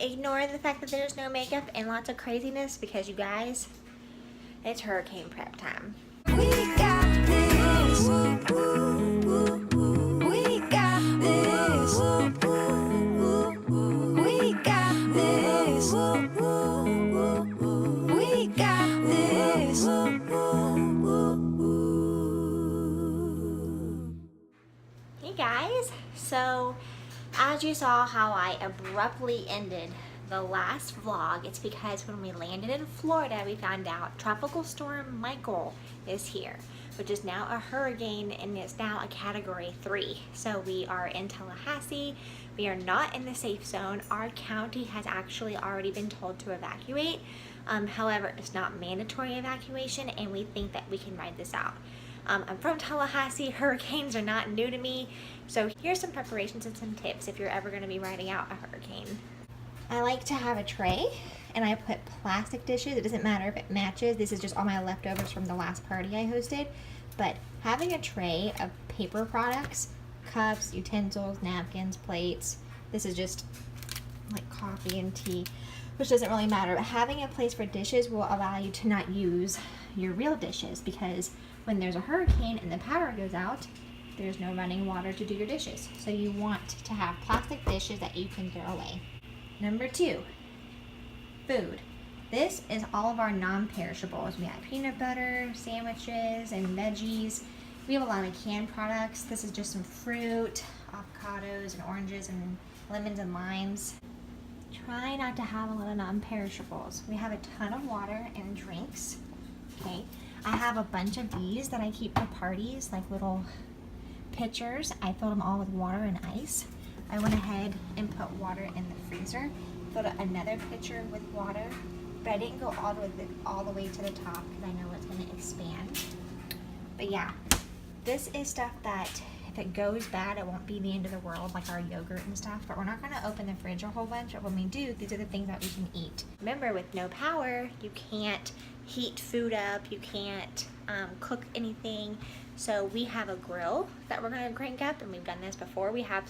ignore the fact that there's no makeup and lots of craziness because you guys, it's hurricane prep time. We got this. We got this. We got this. We got this. Hey guys, so as you saw how I abruptly ended the last vlog, it's because when we landed in Florida, we found out Tropical Storm Michael is here, which is now a hurricane and it's now a Category 3. So we are in Tallahassee. We are not in the safe zone. Our county has actually already been told to evacuate. However, it's not mandatory evacuation and we think that we can ride this out. I'm from Tallahassee. Hurricanes are not new to me. So here's some preparations and some tips if you're ever going to be riding out a hurricane. I like to have a tray and I put plastic dishes. It doesn't matter if it matches. This is just all my leftovers from the last party I hosted. But having a tray of paper products, cups, utensils, napkins, plates. This is just like coffee and tea, which doesn't really matter. But having a place for dishes will allow you to not use your real dishes because when there's a hurricane and the power goes out, there's no running water to do your dishes. So you want to have plastic dishes that you can throw away. Number 2, food. This is all of our non-perishables. We have peanut butter, sandwiches, and veggies. We have a lot of canned products. This is just some fruit, avocados, and oranges, and lemons and limes. Try not to have a lot of non-perishables. We have a ton of water and drinks. Okay, I have a bunch of these that I keep for parties, like little pitchers. I filled them all with water and ice. I went ahead and put water in the freezer, filled another pitcher with water, but I didn't go all the way to the top because I know it's going to expand. But yeah, this is stuff that if it goes bad, it won't be the end of the world, like our yogurt and stuff. But we're not going to open the fridge a whole bunch. But when we do, these are the things that we can eat. Remember, with no power, you can't heat food up. You can't cook anything. So we have a grill that we're going to crank up, and we've done this before. We have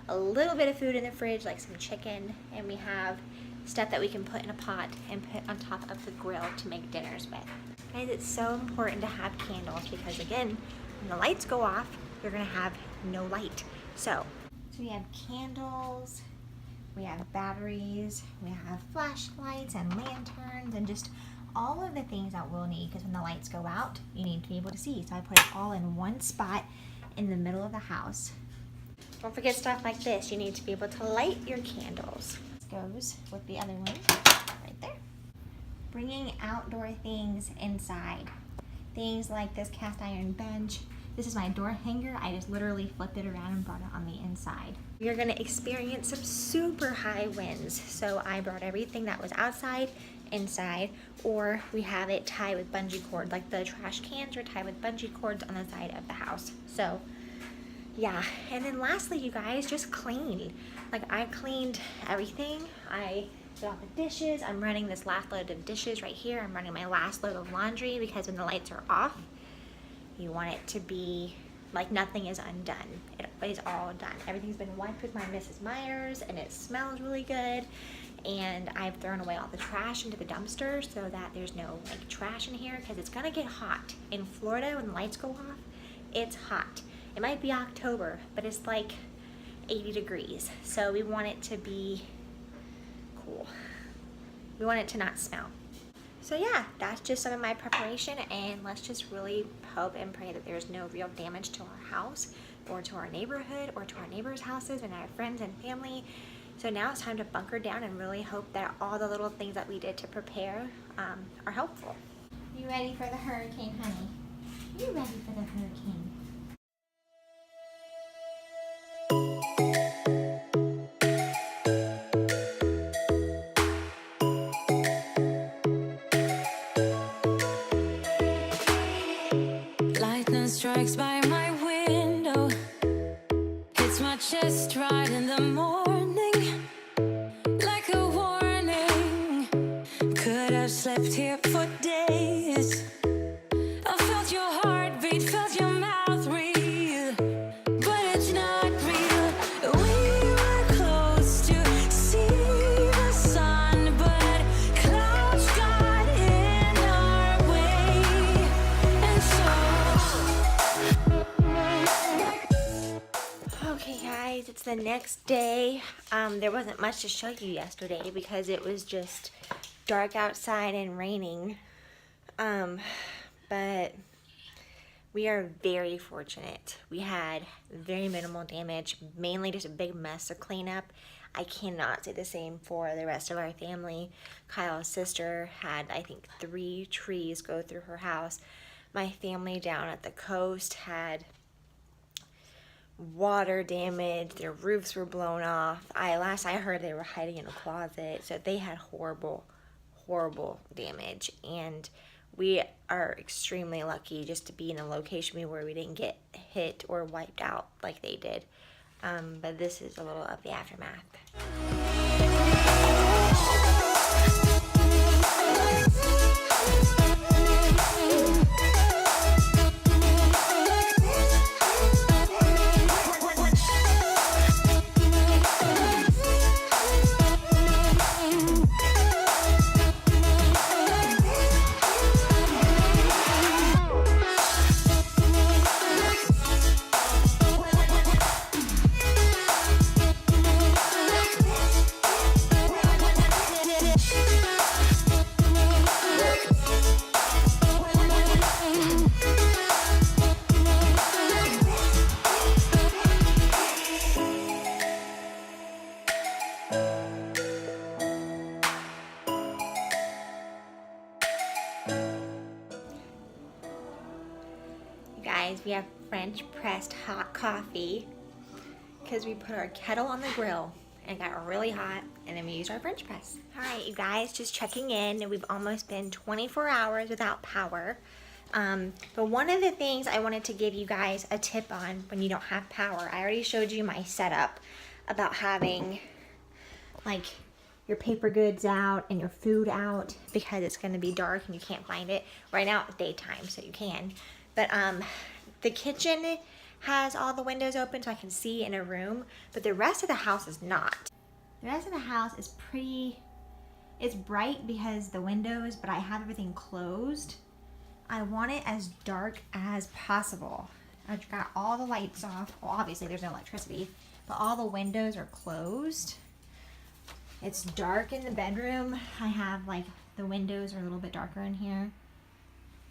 a little bit of food in the fridge, like some chicken, and we have stuff that we can put in a pot and put on top of the grill to make dinners with. Guys, it's so important to have candles because, again, when the lights go off, you're going to have no light. So we have candles, we have batteries, we have flashlights and lanterns, and just all of the things that we'll need because when the lights go out, you need to be able to see. So I put it all in one spot in the middle of the house. Don't forget stuff like this. You need to be able to light your candles. This goes with the other one right there. Bringing outdoor things inside. Things like this cast iron bench. This is my door hanger. I just literally flipped it around and brought it on the inside. You're going to experience some super high winds. So I brought everything that was outside inside, or we have it tied with bungee cord. Like the trash cans are tied with bungee cords on the side of the house. So yeah, and then lastly, you guys, just clean. Like I cleaned everything. I did all the dishes. I'm running this last load of dishes right here. I'm running my last load of laundry because when the lights are off, you want it to be like nothing is undone. It is all done. Everything's been wiped with my Mrs. Myers and it smells really good. And I've thrown away all the trash into the dumpster so that there's no like trash in here because it's gonna get hot. In Florida, when the lights go off, it's hot. It might be October, but it's like 80 degrees. So we want it to be cool. We want it to not smell. So yeah, that's just some of my preparation, and let's just really hope and pray that there's no real damage to our house or to our neighborhood or to our neighbors' houses and our friends and family. So now it's time to bunker down and really hope that all the little things that we did to prepare are helpful. You ready for the hurricane, honey? You ready for the hurricane? Strikes by my window, hits my chest right in the morning, like a warning. Could have slept here for days. I felt your heartbeat, felt your mouth breathe, but it's not real. We were close to see the the next day. There wasn't much to show you yesterday because it was just dark outside and raining. But we are very fortunate. We had very minimal damage, mainly just a big mess to clean up. I cannot say the same for the rest of our family. Kyle's sister had, I think, 3 trees go through her house. My family down at the coast had water damage. Their roofs were blown off. Last I heard, they were hiding in a closet. So they had horrible damage. And we are extremely lucky just to be in a location where we didn't get hit or wiped out like they did. But this is a little of the aftermath. Guys, we have French pressed hot coffee because we put our kettle on the grill and it got really hot, and then we used our French press. All right, you guys, just checking in. We've almost been 24 hours without power. But one of the things I wanted to give you guys a tip on when you don't have power, I already showed you my setup about having like your paper goods out and your food out because it's going to be dark and you can't find it. Right now it's daytime, so you can. But the kitchen has all the windows open so I can see in a room, but the rest of the house is not. The rest of the house is it's bright because the windows, but I have everything closed. I want it as dark as possible. I've got all the lights off. Well, obviously there's no electricity, but all the windows are closed. It's dark in the bedroom. I have like the windows are a little bit darker in here.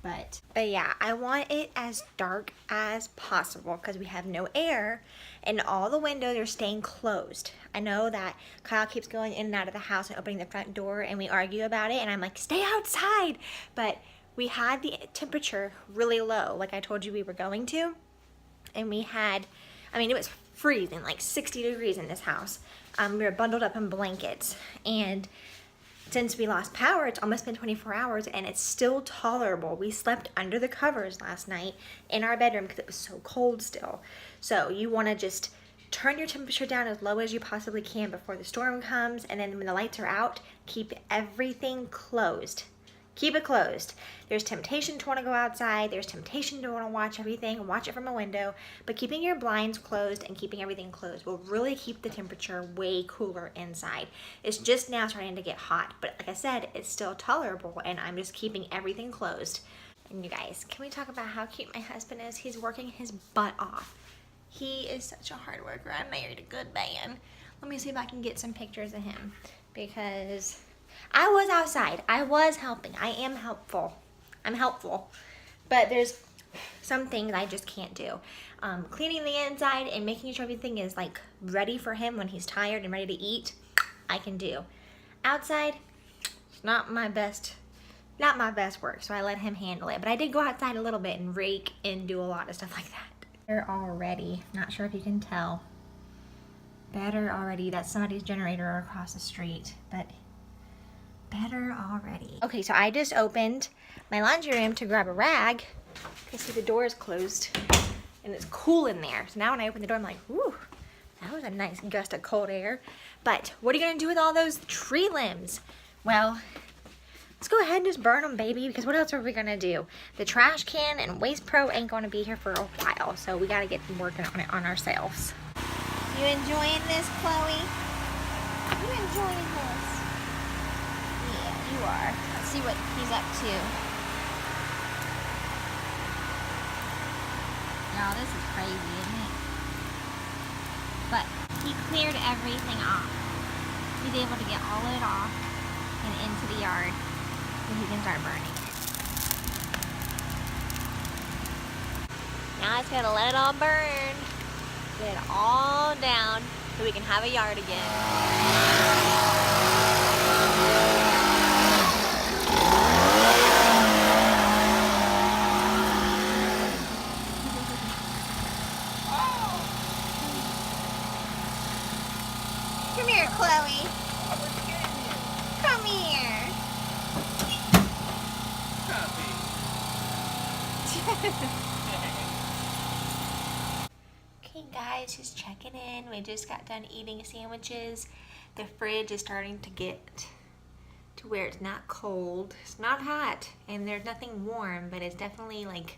But yeah, I want it as dark as possible because we have no air and all the windows are staying closed. I know that Kyle keeps going in and out of the house and opening the front door, and we argue about it, and I'm like, stay outside. But we had the temperature really low, like I told you we were going to. And we had, I mean, it was freezing, like 60 degrees in this house. We were bundled up in blankets, and since we lost power, it's almost been 24 hours and it's still tolerable. We slept under the covers last night in our bedroom because it was so cold still. So you want to just turn your temperature down as low as you possibly can before the storm comes, and then when the lights are out, keep everything closed. Keep it closed. There's temptation to want to go outside. There's temptation to want to watch everything, watch it from a window. But keeping your blinds closed and keeping everything closed will really keep the temperature way cooler inside. It's just now starting to get hot. But like I said, it's still tolerable, and I'm just keeping everything closed. And you guys, can we talk about how cute my husband is? He's working his butt off. He is such a hard worker. I married a good man. Let me see if I can get some pictures of him, because I was outside. I was helping. I am helpful. I'm helpful. But there's some things I just can't do. Cleaning the inside and making sure everything is like ready for him when he's tired and ready to eat, I can do. Outside, it's not my best work, so I let him handle it. But I did go outside a little bit and rake and do a lot of stuff like that. They're already, not sure if you can tell, better already. That's somebody's generator across the street, but better already. Okay, so I just opened my laundry room to grab a rag. You can see the door is closed and it's cool in there. So now when I open the door, I'm like, whew, that was a nice gust of cold air. But what are you gonna do with all those tree limbs? Well, let's go ahead and just burn them, baby, because what else are we gonna do? The trash can and Waste Pro ain't gonna be here for a while, so we gotta get working on it on ourselves. You enjoying this, Chloe? You enjoying this? Yeah, you are. Let's see what he's up to. Y'all, this is crazy, isn't it? But He cleared everything off. He's able to get all of it off and into the yard so he can start burning it. Now it's gonna let it all burn. Get it all down so we can have a yard again. Come here, Chloe. Come here. Okay guys, just checking in. We just got done eating sandwiches. The fridge is starting to get to where it's not cold. It's not hot and there's nothing warm, but it's definitely like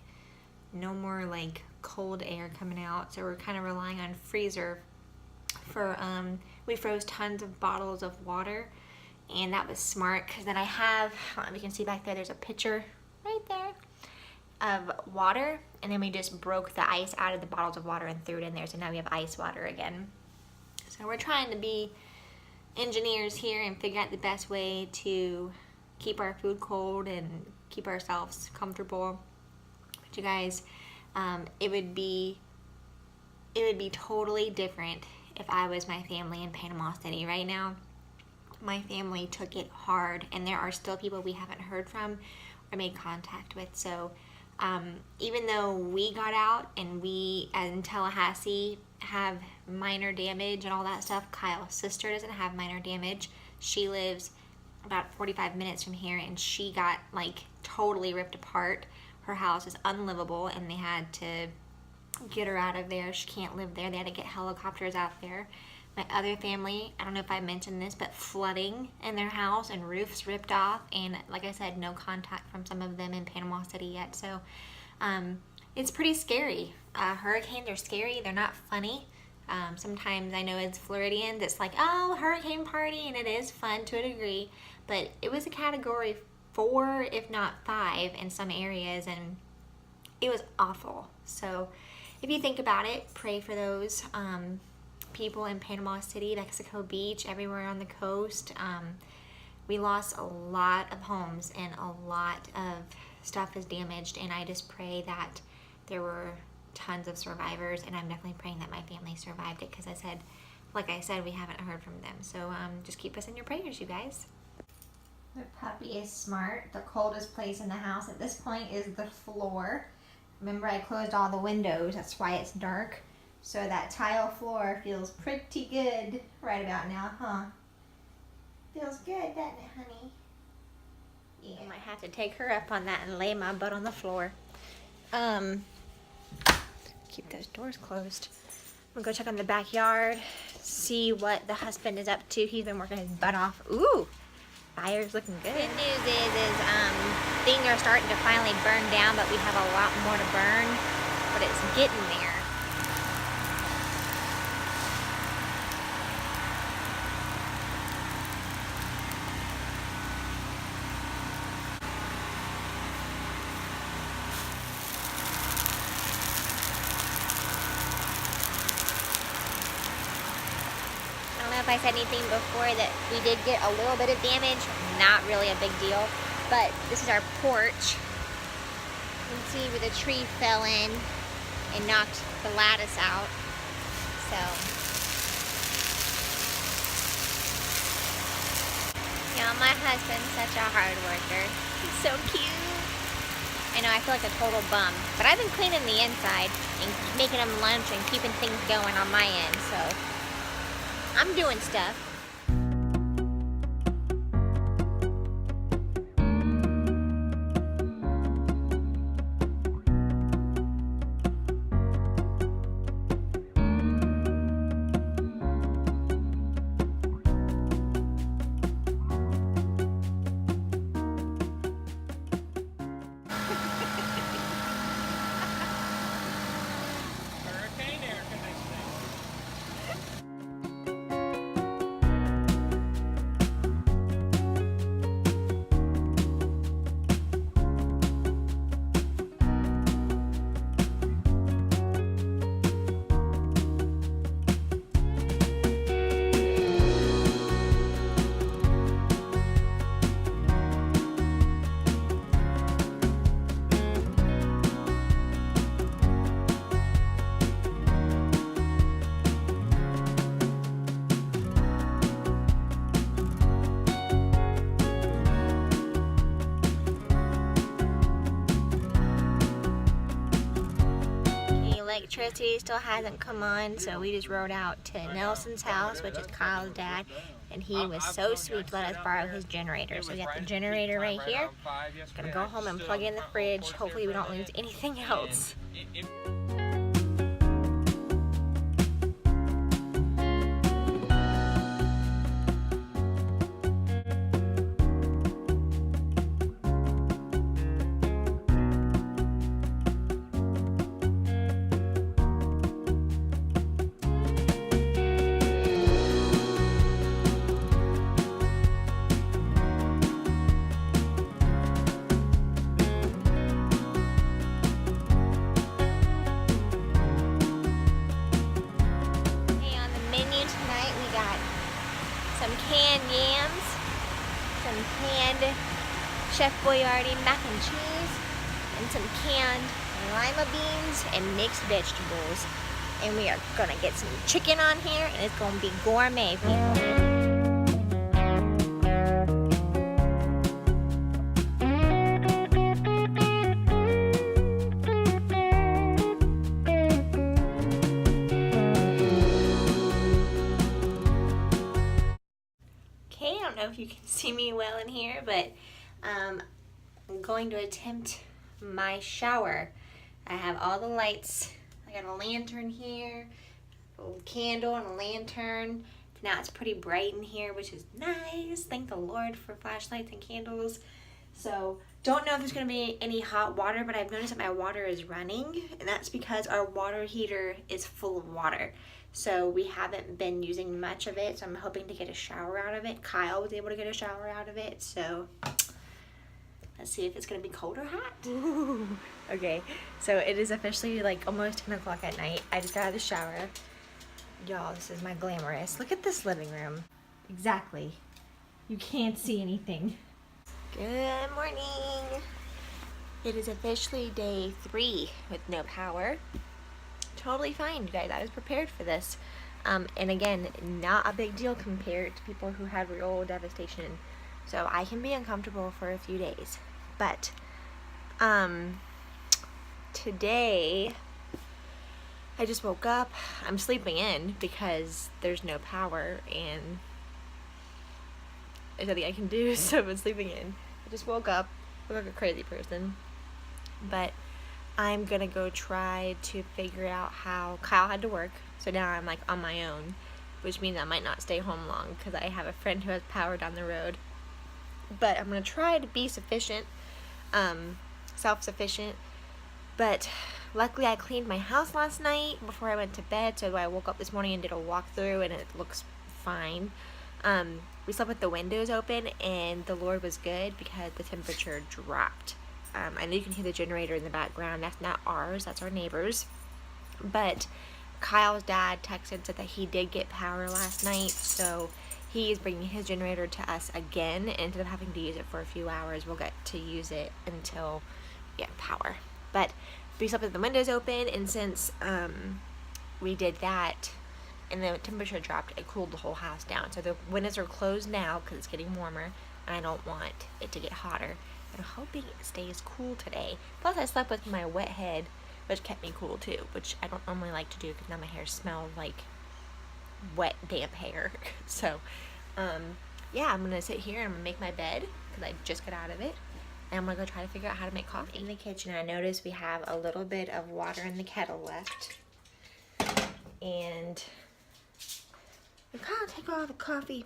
no more like cold air coming out. So we're kind of relying on freezer for, we froze tons of bottles of water, and that was smart because then I have, I don't know if you can see back there, there's a pitcher right there of water, and then we just broke the ice out of the bottles of water and threw it in there, so now we have ice water again. So we're trying to be engineers here and figure out the best way to keep our food cold and keep ourselves comfortable. But you guys, it would be totally different if I was my family in Panama City right now. My family took it hard, and there are still people we haven't heard from or made contact with. So even though we got out and we in Tallahassee have minor damage and all that stuff, Kyle's sister doesn't have minor damage. She lives about 45 minutes from here, and she got like totally ripped apart. Her house is unlivable, and they had to get her out of there. She can't live there. They had to get helicopters out there. My other family, I don't know if I mentioned this, but flooding in their house and roofs ripped off, and like I said, no contact from some of them in Panama City yet. So it's pretty scary. Hurricanes are scary. They're not funny. Sometimes I know as Floridians it's like, oh, hurricane party, and it is fun to a degree, but it was a category 4 if not 5 in some areas, and it was awful. So if you think about it, pray for those people in Panama City, Mexico Beach, everywhere on the coast. We lost a lot of homes and a lot of stuff is damaged, and I just pray that there were tons of survivors, and I'm definitely praying that my family survived it, because like I said, we haven't heard from them. So just keep us in your prayers, you guys. The puppy is smart. The coldest place in the house at this point is the floor. Remember, I closed all the windows, that's why it's dark. So that tile floor feels pretty good right about now, huh? Feels good, doesn't it, honey? Yeah. I might have to take her up on that and lay my butt on the floor. Keep those doors closed. I'm gonna go check on the backyard, see what the husband is up to. He's been working his butt off. Ooh, fire's looking good. Good news is things are starting to finally burn down, but we have a lot more to burn, but it's getting there. I don't know if I said anything before that we did get a little bit of damage, not really a big deal, but this is our porch. You can see where the tree fell in and knocked the lattice out. So, you know, my husband's such a hard worker. He's so cute. I know, I feel like a total bum, but I've been cleaning the inside and making him lunch and keeping things going on my end, so I'm doing stuff. electricity still hasn't come on, so we just rode out to Nelson's house, which is Kyle's dad, and he was so sweet to let us borrow his generator. So we got the generator right here. Gonna go home and plug in the fridge. Hopefully we don't lose anything else. Canned yams, some canned Chef Boyardee mac and cheese, and some canned lima beans and mixed vegetables. And we are gonna get some chicken on here, and it's gonna be gourmet, people. I don't know if you can see me well in here, but I'm going to attempt my shower. I have all the lights. I got a lantern here, a little candle and a lantern. Now it's pretty bright in here, which is nice. Thank the Lord for flashlights and candles. So don't know if there's going to be any hot water, but I've noticed that my water is running, and that's because our water heater is full of water. So we haven't been using much of it, so I'm hoping to get a shower out of it. Kyle was able to get a shower out of it, so let's see if it's gonna be cold or hot. Ooh. Okay, so it is officially like almost 10 o'clock at night. I just got out of the shower. Y'all, this is my glamorous. Look at this living room. Exactly. You can't see anything. Good morning. It is officially day 3 with no power. Totally fine, you guys. I was prepared for this. And again, not a big deal compared to people who had real devastation. So I can be uncomfortable for a few days. But today I just woke up. I'm sleeping in because there's no power and there's nothing I can do, so I've been sleeping in. I just woke up, look like a crazy person. But I'm gonna go try to figure out how Kyle had to work, so now I'm like on my own, which means I might not stay home long because I have a friend who has power down the road. But I'm gonna try to be sufficient, self-sufficient. But luckily I cleaned my house last night before I went to bed, so I woke up this morning and did a walkthrough, and it looks fine. We slept with the windows open, and the Lord was good because the temperature dropped. I know you can hear the generator in the background. That's not ours, that's our neighbor's. But Kyle's dad texted and said that he did get power last night, so he is bringing his generator to us again. And instead of having to use it for a few hours, we'll get to use it until we have power. But we slept with the windows open, and since we did that and the temperature dropped, it cooled the whole house down. So the windows are closed now because it's getting warmer, and I don't want it to get hotter. I'm hoping it stays cool today. Plus I slept with my wet head, which kept me cool too, which I don't normally like to do because now my hair smells like wet, damp hair. So, yeah, I'm gonna sit here and I'm gonna make my bed because I just got out of it. And I'm gonna go try to figure out how to make coffee. In the kitchen, I noticed we have a little bit of water in the kettle left. And I can't take all the coffee.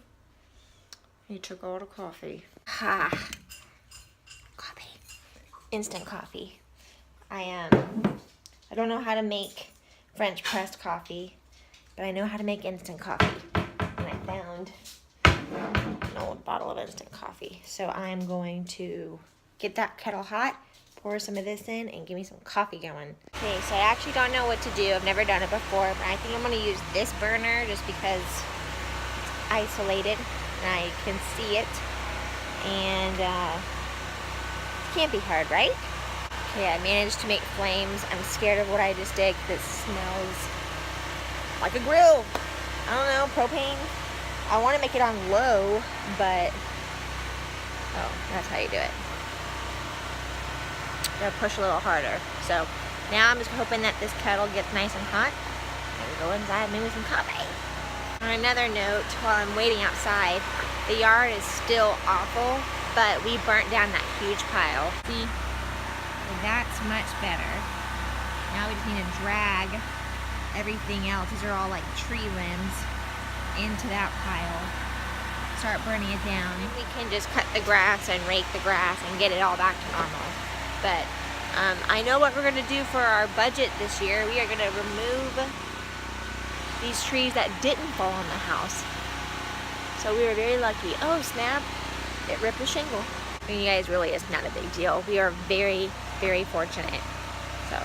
He took all the coffee. Ha! Instant coffee. I don't know how to make French pressed coffee, but I know how to make instant coffee. And I found an old bottle of instant coffee. So I'm going to get that kettle hot, pour some of this in, and give me some coffee going. Okay, so I actually don't know what to do. I've never done it before, but I think I'm gonna use this burner just because it's isolated and I can see it. And can't be hard, right? Okay, I managed to make flames. I'm scared of what I just did because it smells like a grill. I don't know, propane. I want to make it on low, but oh, that's how you do it. Gotta push a little harder. So Now I'm just hoping that this kettle gets nice and hot. Maybe go inside and make me some coffee. On another note, while I'm waiting outside, the yard is still awful, but we burnt down that huge pile. See, that's much better. Now we just need to drag everything else. These are all like tree limbs into that pile. Start burning it down. And we can just cut the grass and rake the grass and get it all back to normal. But I know what we're gonna do for our budget this year. We are gonna remove these trees that didn't fall on the house. So we were very lucky. Oh snap, it ripped the shingle. And you guys, really, it's not a big deal. We are very, very fortunate. So,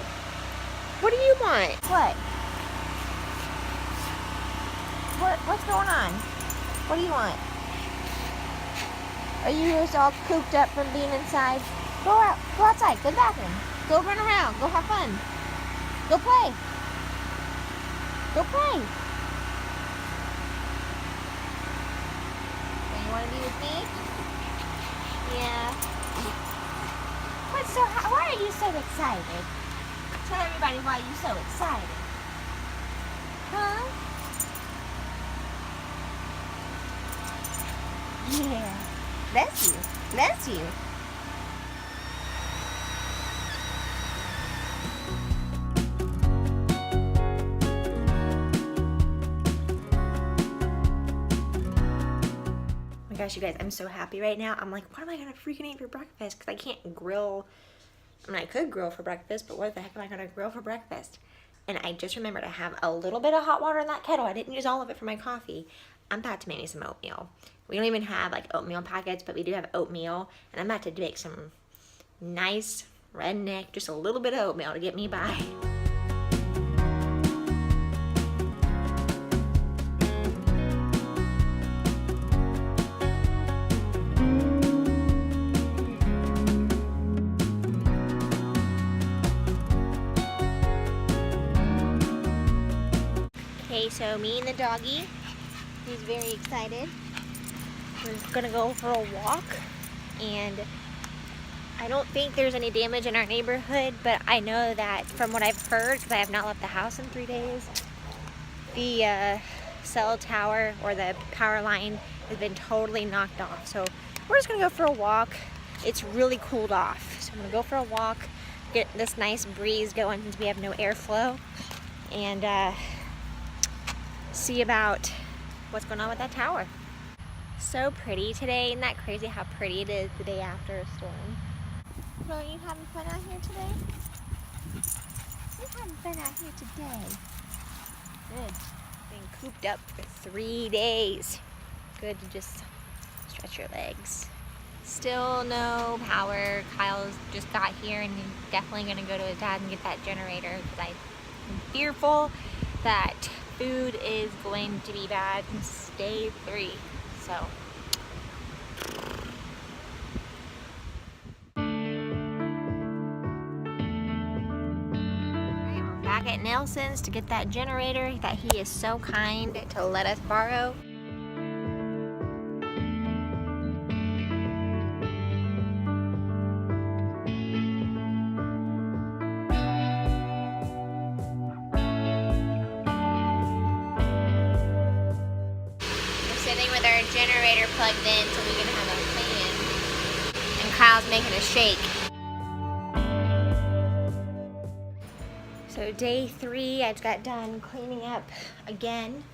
what do you want? What's going on? What do you want? Are you just all cooped up from being inside? Go out, go outside, go to the bathroom. Go run around, go have fun. Go play. Go play. So you want to be with me? Yeah. Why are you so excited? Tell everybody why you're so excited. Huh? Yeah. Bless you. Bless you. Oh my gosh, you guys, I'm so happy right now. I'm like, what am I gonna freaking eat for breakfast? Because I can't grill. I mean, I could grill for breakfast, but what the heck am I gonna grill for breakfast? And I just remembered I have a little bit of hot water in that kettle. I didn't use all of it for my coffee. I'm about to make me some oatmeal. We don't even have like oatmeal packets, but we do have oatmeal. And I'm about to make some nice redneck, just a little bit of oatmeal to get me by. Okay, so me and the doggy, he's very excited. We're gonna go for a walk, and I don't think there's any damage in our neighborhood, but I know that from what I've heard, because I have not left the house in 3 days, the cell tower or the power line has been totally knocked off. So we're just gonna go for a walk. It's really cooled off. So I'm gonna go for a walk, get this nice breeze going since we have no airflow, and see about what's going on with that tower. So pretty today. Isn't that crazy how pretty it is the day after a storm? Are you having fun out here today? You're having fun out here today. Good. Been cooped up for 3 days. Good to just stretch your legs. Still no power. Kyle's just got here and he's definitely going to go to his dad and get that generator because I'm fearful that food is going to be bad since day 3. So we're back at Nelson's to get that generator that he is so kind to let us borrow. Sitting with our generator plugged in so we can have a fan. And Kyle's making a shake. So day 3, I just got done cleaning up again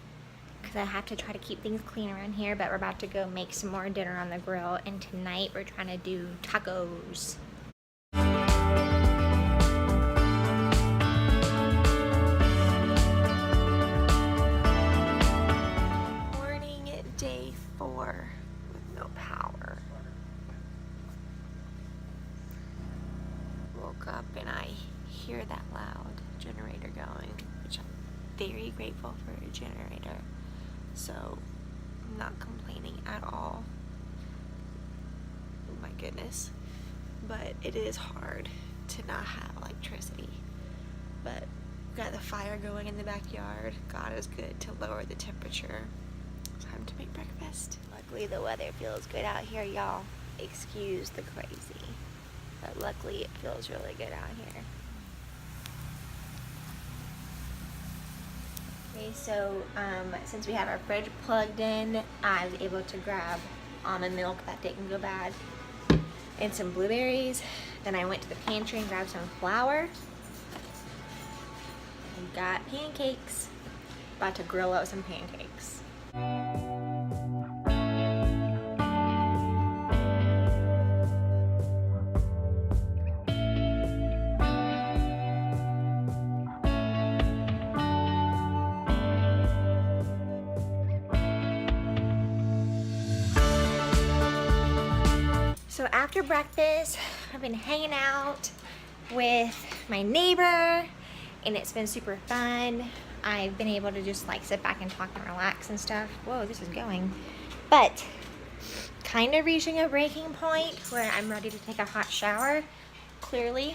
because I have to try to keep things clean around here, but we're about to go make some more dinner on the grill, and tonight we're trying to do tacos. Day 4 with no power. Woke up and I hear that loud generator going, which I'm very grateful for a generator. So I'm not complaining at all. Oh my goodness. But it is hard to not have electricity. But we've got the fire going in the backyard. God is good to lower the temperature. Time to make breakfast. Luckily the weather feels good out here, y'all. Excuse the crazy, but luckily it feels really good out here. Okay, so since we had our fridge plugged in, I was able to grab almond milk, that didn't go bad, and some blueberries. Then I went to the pantry and grabbed some flour. And got pancakes. About to grill out some pancakes. So after breakfast, I've been hanging out with my neighbor, and it's been super fun. I've been able to just like sit back and talk and relax and stuff. Whoa, this is going. But kind of reaching a breaking point where I'm ready to take a hot shower, clearly.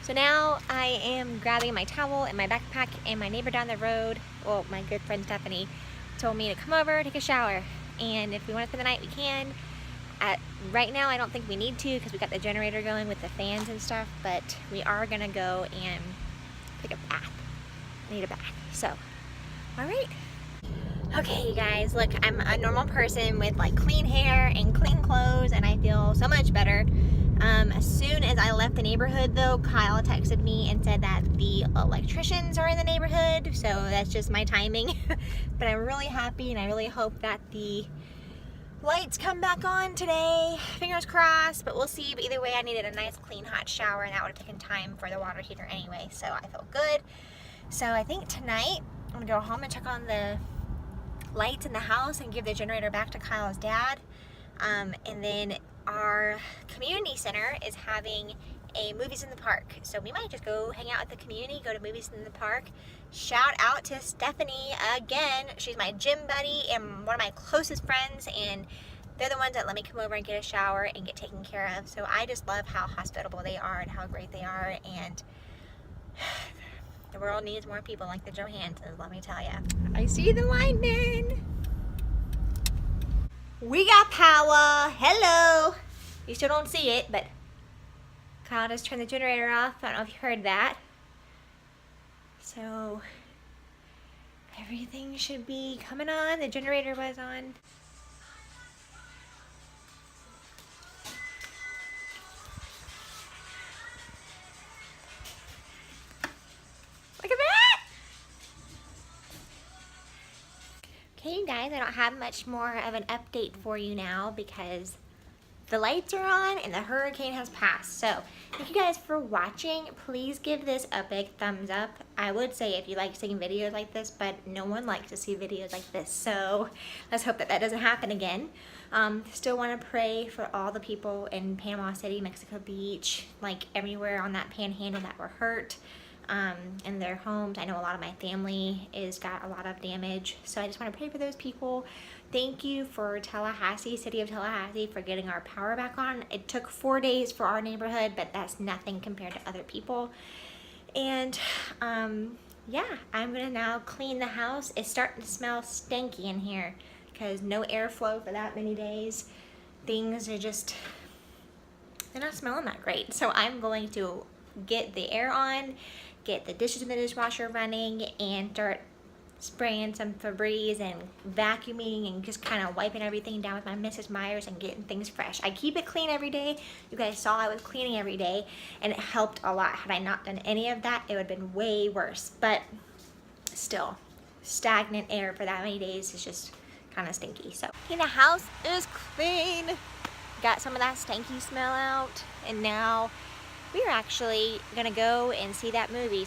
So now I am grabbing my towel and my backpack, and my neighbor down the road, well, my good friend Stephanie, told me to come over, take a shower. And if we want to spend the night, we can. Right now, I don't think we need to because we got the generator going with the fans and stuff, but we are gonna go and take a bath. I need a bath, so, all right. Okay, you guys, look, I'm a normal person with like clean hair and clean clothes, and I feel so much better. As soon as I left the neighborhood though, Kyle texted me and said that the electricians are in the neighborhood, so that's just my timing. But I'm really happy, and I really hope that the lights come back on today. Fingers crossed, but we'll see. But either way, I needed a nice clean hot shower, and that would have taken time for the water heater anyway, so I feel good. So I think tonight I'm gonna go home and check on the lights in the house and give the generator back to Kyle's dad. And then our community center is having a movies in the park, so we might just go hang out at the community, go to movies in the park. Shout out to Stephanie again. She's my gym buddy and one of my closest friends, and they're the ones that let me come over and get a shower and get taken care of. So I just love how hospitable they are and how great they are, and the world needs more people like the Johansons, let me tell ya. I see the lightning. We got power. Hello. You still don't see it, but Kyle just turned the generator off. I don't know if you heard that. So everything should be coming on. The generator was on. Look at that! Okay, you guys, I don't have much more of an update for you now because the lights are on and the hurricane has passed. So thank you guys for watching. Please give this a big thumbs up. I would say if you like seeing videos like this, but no one likes to see videos like this, so let's hope that that doesn't happen again. Still want to pray for all the people in Panama City, Mexico Beach, like everywhere on that panhandle that were hurt in their homes. I know a lot of my family is got a lot of damage, so I just want to pray for those people. Thank you for Tallahassee, City of Tallahassee, for getting our power back on. It took 4 days for our neighborhood, but that's nothing compared to other people. And yeah, I'm gonna now clean the house. It's starting to smell stinky in here because no airflow for that many days. Things are just, they're not smelling that great. So I'm going to get the air on, get the dishes in the dishwasher running, and start spraying some Febreze and vacuuming and just kind of wiping everything down with my Mrs. Myers and getting things fresh. I keep it clean every day. You guys saw I was cleaning every day, and it helped a lot. Had I not done any of that, it would have been way worse. But still, stagnant air for that many days is just kind of stinky. So okay, the house is clean. Got some of that stanky smell out, and now we're actually gonna go and see that movie.